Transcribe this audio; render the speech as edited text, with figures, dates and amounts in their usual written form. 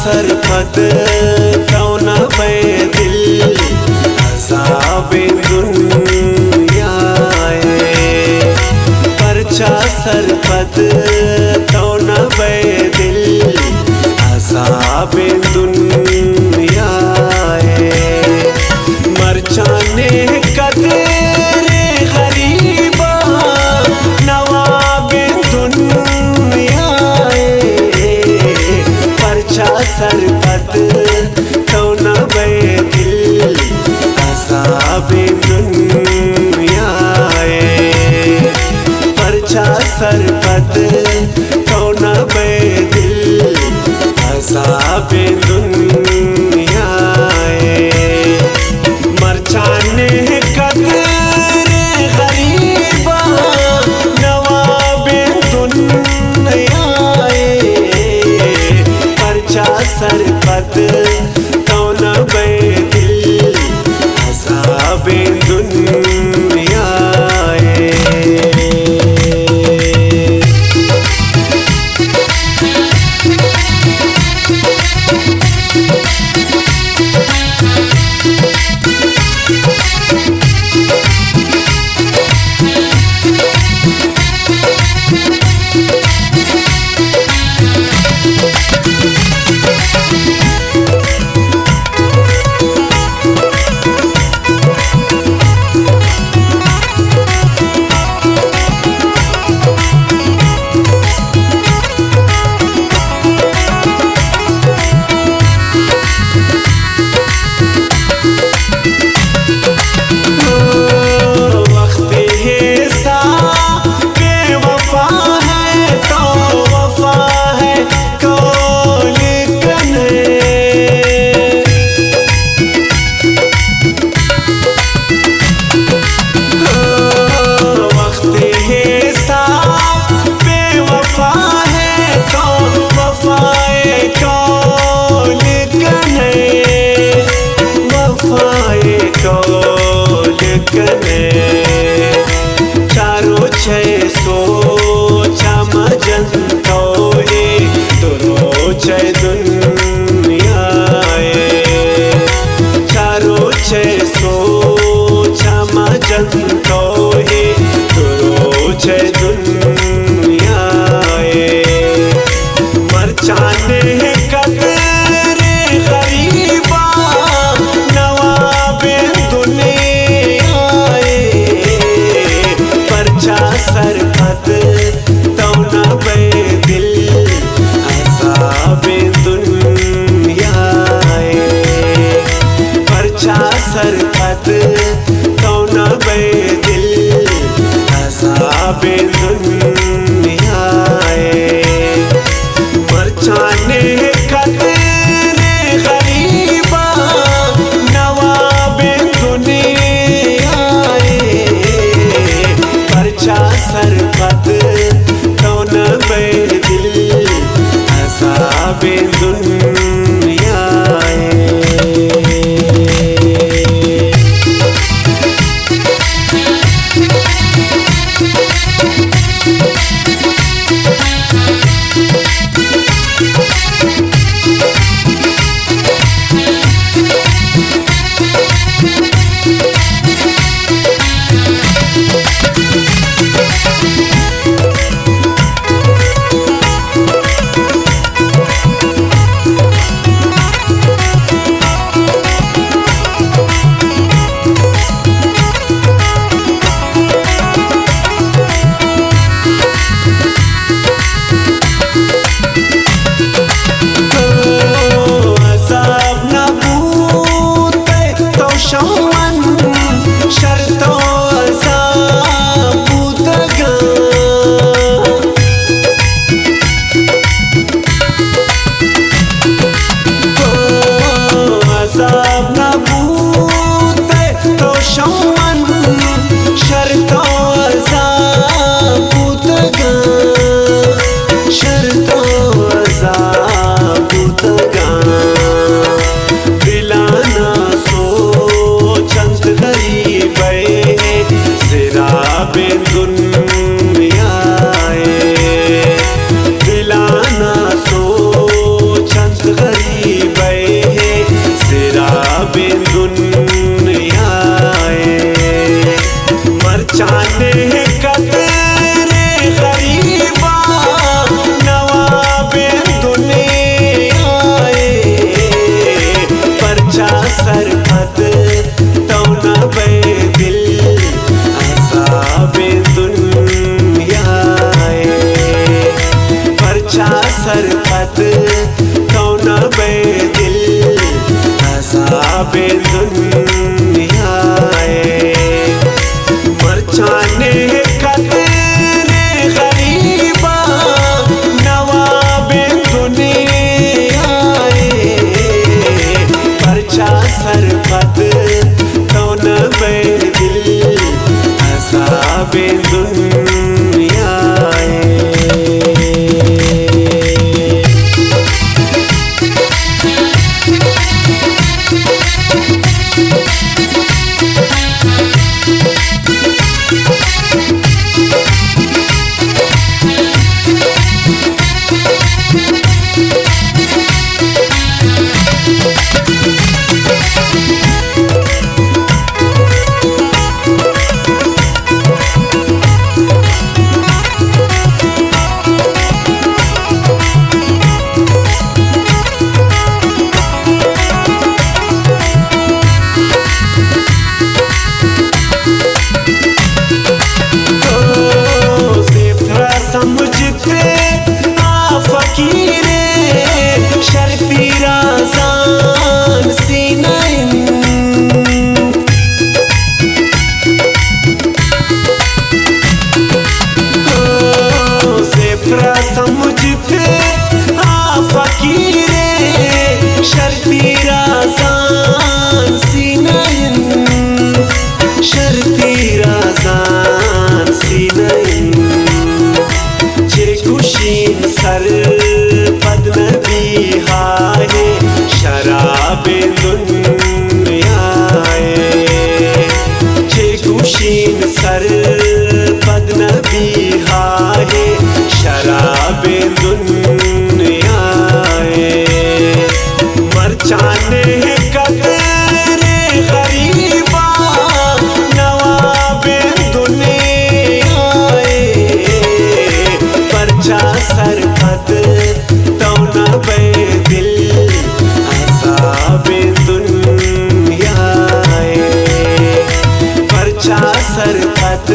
सरफत कौन बे दिल अज़ाबे दुनिया परचा सरफत कौन बे दिल अज़ाबे दुनिया मरचाने कदरे गरीबा नवाबे दुनिया परचा सरफत कौन बे दिल अज़ाबे दुनिया परचा सरफत कौन बे दिल अज़ाबे दुनिया मरचाने कदरे गरीबा नवाबे दुनिया परचा सरफत कौन बे दिल अज़ाबे दुनिया चारों छः सोचा मजंतो है दोनों छः दुनिया चारों छः सोचा मजंतो है दोनों छः दुनिया मरचाने कदरे गरीबा नवाबे दुनिया परचा सरफत कौन बे दिल अज़ाबे दुनिया परचा सरफत कौन बे दिल अज़ाबे दुनिया मरचाने कदरे गरीबा नवाबे दुनिया परचा सरफत कौन बे दिल अज़ाबे दुनिया दुनियाए। समझते आ फकीरे शर्ती राज़ान सीनाइन ज़ेफ़रा समझते आ फकीरे शर्ती राज़ान सीनाइन शर्ती राज़ान सीनाइन खुशीन सर पद नबी हाय शराबे दुनियाए। जे खुशीन सर पद नबी हाय शराबे दुनियाए। मरचाने कदरे गरीबा नवाबे दुनियाए। परचा सरपत तो न बे दिल अज़ाबे दुनियाए। परचा सरपत